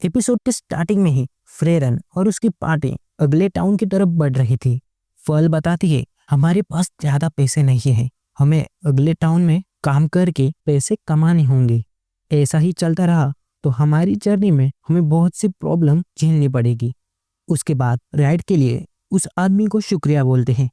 Episode के starting में ही फ्रेरन और उसकी पार्टी अगले टाउन की तरफ बढ़ रही थी। फल बताती है, हमारे पास ज्यादा पैसे नहीं है, हमें अगले टाउन में काम करके पैसे कमाने होंगे। ऐसा ही चलता रहा तो हमारी जर्नी में हमें बहुत सी प्रॉब्लम झेलनी पड़ेगी। उसके बाद राइड के लिए उस आदमी को शुक्रिया बोलते हैं।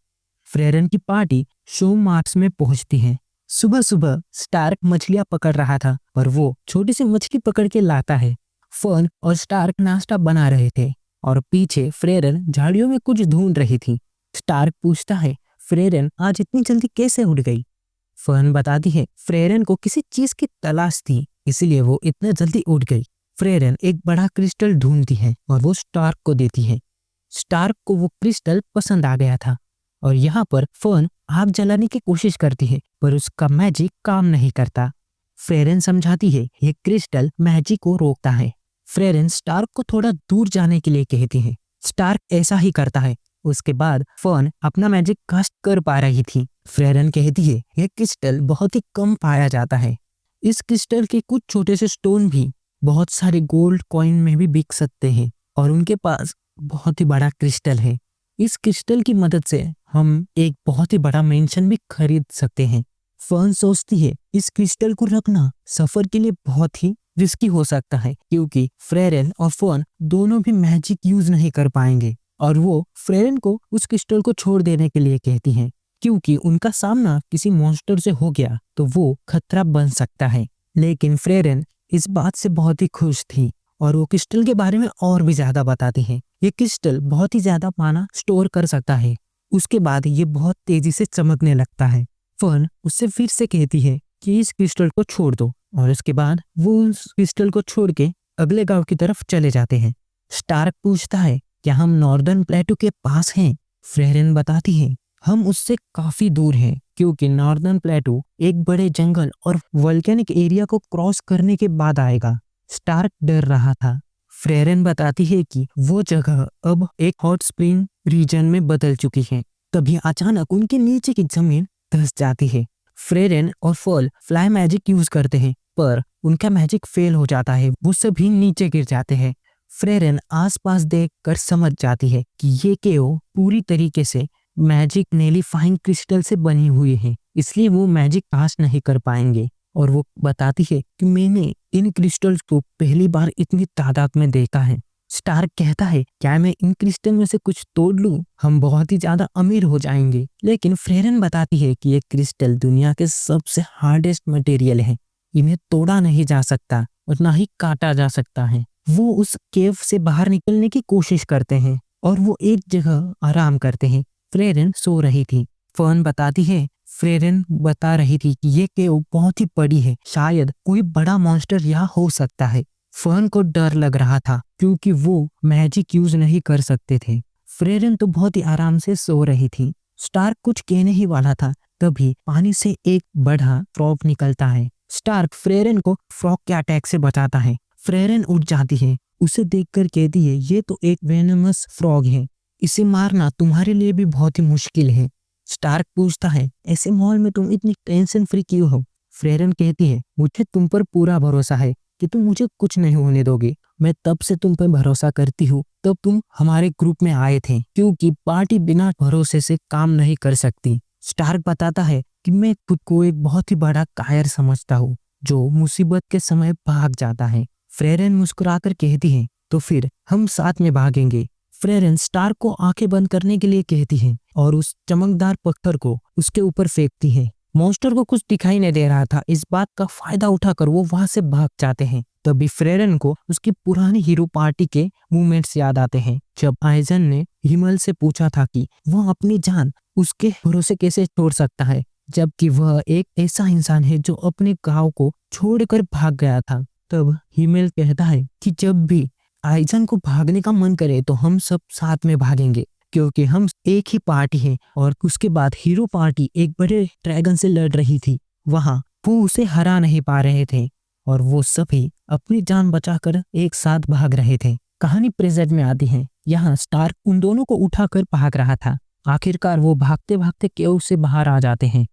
फ्रेरन की पार्टी शो मार्क्स में पहुंचती है। सुबह सुबह स्टार्क मछलियां पकड़ रहा था पर वो छोटी सी मछली पकड़ के लाता है। फर्न और स्टार्क नाश्ता बना रहे थे और पीछे फ्रेरन झाड़ियों में कुछ ढूंढ रही थी। स्टार्क पूछता है, फ्रेरन आज इतनी जल्दी कैसे उठ गई? फर्न बताती है, फ्रेरन को किसी चीज की तलाश थी इसलिए वो इतना जल्दी उठ गई। फ्रेरन एक बड़ा क्रिस्टल ढूंढती है और वो स्टार्क को देती है। स्टार्क को वो क्रिस्टल पसंद आ गया था और यहाँ पर फर्न आग जलाने की कोशिश करती है पर उसका मैजिक काम नहीं करता। फ्रेरन समझाती है ये क्रिस्टल मैजिक को रोकता है। फ्रेरन स्टार्क को थोड़ा दूर जाने के लिए कहती है। स्टार्क ऐसा ही करता है। उसके बाद फर्न अपना मैजिक कास्ट कर पा रही थी। फ्रेरन कहती है यह क्रिस्टल बहुत ही कम पाया जाता है। इस क्रिस्टल के कुछ छोटे से स्टोन भी बहुत सारे गोल्ड कॉइन में भी बिक सकते हैं और उनके पास बहुत ही बड़ा क्रिस्टल है। इस क्रिस्टल की मदद से हम एक बहुत ही बड़ा मेंशन भी खरीद सकते हैं। फर्न सोचती है इस क्रिस्टल को रखना सफर के लिए बहुत ही रिस्की हो सकता है क्योंकि फ्रेरन और फर्न दोनों भी मैजिक यूज नहीं कर पाएंगे और वो फ्रेरन को उस क्रिस्टल को छोड़ देने के लिए कहती हैं क्योंकि उनका सामना किसी मॉन्स्टर से हो गया तो वो खतरा बन सकता है। लेकिन फ्रेरन इस बात से बहुत ही खुश थी और वो क्रिस्टल के बारे में और भी ज्यादा बताती है। ये क्रिस्टल बहुत ही ज्यादा पाना स्टोर कर सकता है। उसके बाद ये बहुत तेजी से चमकने लगता है। फर्न उससे फिर से कहती है कि इस क्रिस्टल को छोड़ दो और उसके बाद वो उस क्रिस्टल को छोड़ के अगले गांव की तरफ चले जाते हैं। स्टार्क पूछता है क्या हम नॉर्दर्न प्लेटू के पास हैं? फ्रेरन बताती है हम उससे काफी दूर हैं क्योंकि नॉर्दर्न प्लेटू एक बड़े जंगल और वोल्केनिक एरिया को क्रॉस करने के बाद आएगा। स्टार्क डर रहा था। फ्रेरन बताती है कि वो जगह अब एक हॉट स्प्रिंग रीजन में बदल चुकी है। तभी अचानक उनके नीचे की जमीन धंस जाती है। फ्रेरन और फॉल फ्लाई मैजिक यूज करते हैं पर उनका मैजिक फेल हो जाता है। वो सभी नीचे गिर जाते हैं। फ्रेरन आसपास देखकर समझ जाती है कि ये केव पूरी तरीके से मैजिक नेलीफाइंग क्रिस्टल से बनी हुई है इसलिए वो मैजिक पास नहीं कर पाएंगे। और वो बताती है कि मैंने इन क्रिस्टल्स को पहली बार इतनी तादाद में देखा है। स्टार्क कहता है क्या मैं इन क्रिस्टल में से कुछ तोड़ लूं? हम बहुत ही ज्यादा अमीर हो जाएंगे। लेकिन फ्रेरन बताती है कि ये क्रिस्टल दुनिया के सबसे हार्डेस्ट मटेरियल है, इन्हें तोड़ा नहीं जा सकता और ना ही काटा जा सकता है। वो उस केव से बाहर निकलने की कोशिश करते हैं और वो एक जगह आराम करते हैं। फ्रेरन सो रही थी। फर्न बताती है फ्रेरन बता रही थी कि ये केव बहुत ही बड़ी है, शायद कोई बड़ा मॉन्स्टर यहाँ हो सकता है। फर्न को डर लग रहा था क्योंकि वो मैजिक यूज नहीं कर सकते थे। फ्रेरन तो बहुत ही आराम से सो रही थी। स्टार्क कुछ कहने ही वाला था तभी पानी से एक बड़ा फ्रॉग निकलता है। स्टार्क फ्रेरन को फ्रॉग के अटैक से बचाता है। फ्रेरन उठ जाती है। उसे देखकर कहती है ये तो एक वेनमस फ्रॉग है, इसे मारना तुम्हारे लिए भी बहुत ही मुश्किल है। स्टार्क पूछता है ऐसे माहौल में तुम इतनी टेंशन फ्री क्यों हो? फ्रेरन कहती है मुझे तुम पर पूरा भरोसा है कि तुम मुझे कुछ नहीं होने दोगे। मैं तब से तुम पर भरोसा करती हूँ तब तुम हमारे ग्रुप में आए थे क्योंकि पार्टी बिना भरोसे से काम नहीं कर सकती। स्टार्क बताता है कि मैं खुद को एक बहुत ही बड़ा कायर समझता हूँ जो मुसीबत के समय भाग जाता है। फ्रेरन मुस्कुराकर कहती है तो फिर हम साथ में भागेंगे। फ्रेरन स्टार्क को आंखें बंद करने के लिए कहती है और उस चमकदार पत्थर को उसके ऊपर फेंकती है। मॉन्स्टर को कुछ दिखाई नहीं दे रहा था। इस बात का फायदा उठाकर वो वहां से भाग जाते हैं। तभी फ्रेरन को उसकी पुरानी हीरो पार्टी के मूवमेंट्स याद आते हैं जब आइजन ने हिमल से पूछा था कि वह अपनी जान उसके भरोसे कैसे छोड़ सकता है जबकि वह एक ऐसा इंसान है जो अपने गांव को छोड़कर भाग गया था। तब हिमल कहता है कि जब भी आइजन को भागने का मन करे तो हम सब साथ में भागेंगे क्योंकि हम एक ही पार्टी है। और उसके बाद हीरो पार्टी एक बड़े ड्रैगन से लड़ रही थी। वहां वो उसे हरा नहीं पा रहे थे और वो सभी अपनी जान बचाकर एक साथ भाग रहे थे। कहानी प्रेजेंट में आती है। यहाँ स्टार्क उन दोनों को उठाकर भाग रहा था। आखिरकार वो भागते भागते केव से बाहर आ जाते हैं।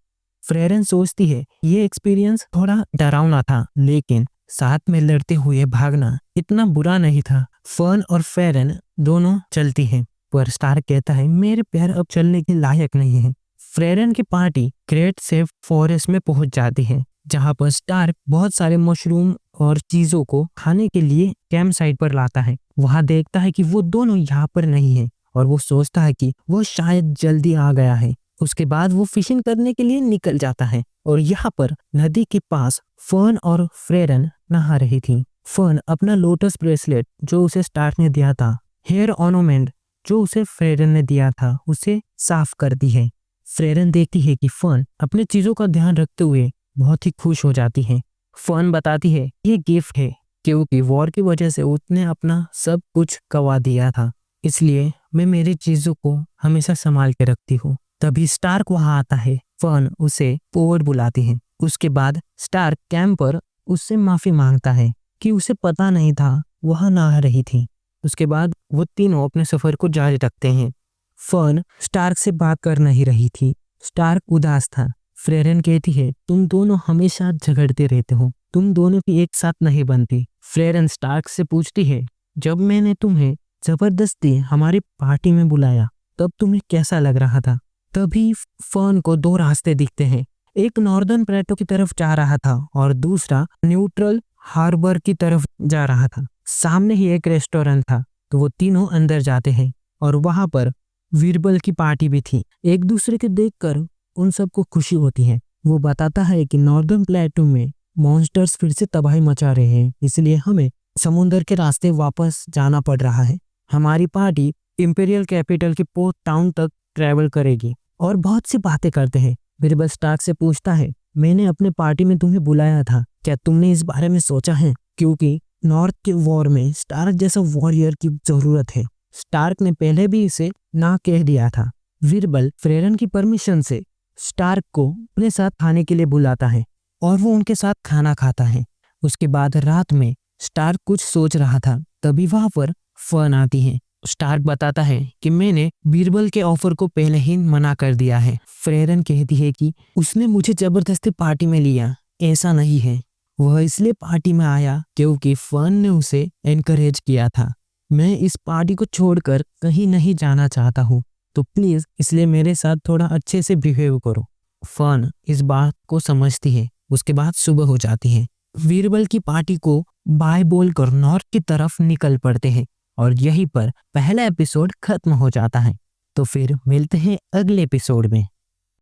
फ्रेरन सोचती है ये एक्सपीरियंस थोड़ा डरावना था लेकिन साथ में लड़ते हुए भागना इतना बुरा नहीं था। फर्न और फेरन दोनों चलती हैं, पर स्टार्क कहता है मेरे पैर अब चलने के लायक नहीं है। फेरन की पार्टी ग्रेट सेफ फॉरेस्ट में पहुंच जाती है, जहां पर स्टार्क बहुत सारे मशरूम और चीजों को खाने के लिए कैंप साइट पर लाता है। वहां देखता है कि वो दोनों यहाँ पर नहीं है और वो सोचता है कि वो शायद जल्दी आ गया है। उसके बाद वो फिशिंग करने के लिए निकल जाता है और यहाँ पर नदी के पास फर्न और फ्रेरन नहा रही थी। फर्न अपना लोटस ब्रेसलेट जो उसे स्टार्क ने दिया था, हेयर ऑर्नामेंट जो उसे फ्रेरन ने दिया था, उसे साफ करती है। फ्रेरन देखती है कि फर्न अपने चीजों का ध्यान रखते हुए बहुत ही खुश हो जाती है। फर्न बताती है ये गिफ्ट है क्योंकि वॉर की वजह से उसने अपना सब कुछ गवा दिया था, इसलिए मैं मेरी चीजों को हमेशा संभाल के रखती हूँ। तभी स्टार्क वहां आता है। फर्न उसे पोवर्ड बुलाती है। उसके बाद स्टार्क कैंप पर उससे माफी मांगता है कि उसे पता नहीं था वह नहा रही थी। उसके बाद वो तीनों अपने सफर को जारी रखते हैं। फर्न स्टार्क से बात कर नहीं रही थी। स्टार्क उदास था। फ्रेरन कहती है तुम दोनों हमेशा झगड़ते रहते हो, तुम दोनों की एक साथ नहीं बनती। फ्रेरन स्टार्क से पूछती है जब मैंने तुम्हें जबरदस्ती हमारी पार्टी में बुलाया तब तुम्हें कैसा लग रहा था। तभी फर्न को दो रास्ते दिखते हैं, एक नॉर्दर्न प्लेटो की तरफ जा रहा था और दूसरा न्यूट्रल हार्बर की तरफ जा रहा था। सामने ही एक रेस्टोरेंट था, तो वो तीनों अंदर जाते हैं और वहां पर वीरबल की पार्टी भी थी। एक दूसरे के देखकर उन सबको खुशी होती है। वो बताता है कि नॉर्दर्न प्लेटो में मॉन्स्टर्स फिर से तबाही मचा रहे हैं, इसलिए हमें समुद्र के रास्ते वापस जाना पड़ रहा है। हमारी पार्टी इंपीरियल कैपिटल के पोर्ट टाउन तक ट्रैवल करेगी और बहुत सी बातें करते हैं। वीरबल स्टार्क से पूछता है मैंने अपने पार्टी में तुम्हें बुलाया था, क्या तुमने इस बारे में सोचा है, क्योंकि नॉर्थ के वॉर में स्टार्क जैसा वॉरियर की जरूरत है। स्टार्क ने पहले भी इसे ना कह दिया था। वीरबल फ्रेरन की परमिशन से स्टार्क को अपने साथ खाने के लिए बुलाता है और वो उनके साथ खाना खाता है। उसके बाद रात में स्टार्क कुछ सोच रहा था, तभी वहां पर फर्न आती है। स्टार्क बताता है कि मैंने बीरबल के ऑफर को पहले ही मना कर दिया है। फ्रेरन कहती है कि उसने मुझे जबरदस्ती पार्टी में लिया, ऐसा नहीं है, वह इसलिए पार्टी में आया क्योंकि फर्न ने उसे एनकरेज किया था। मैं इस पार्टी को छोड़कर कहीं नहीं जाना चाहता हूँ, तो प्लीज इसलिए मेरे साथ थोड़ा अच्छे से बिहेव करो। फर्न इस बात को समझती है। उसके बाद सुबह हो जाती है। वीरबल की पार्टी को बाय बोलकर नॉर्थ की तरफ निकल पड़ते हैं और यहीं पर पहला एपिसोड खत्म हो जाता है। तो फिर मिलते हैं अगले एपिसोड में।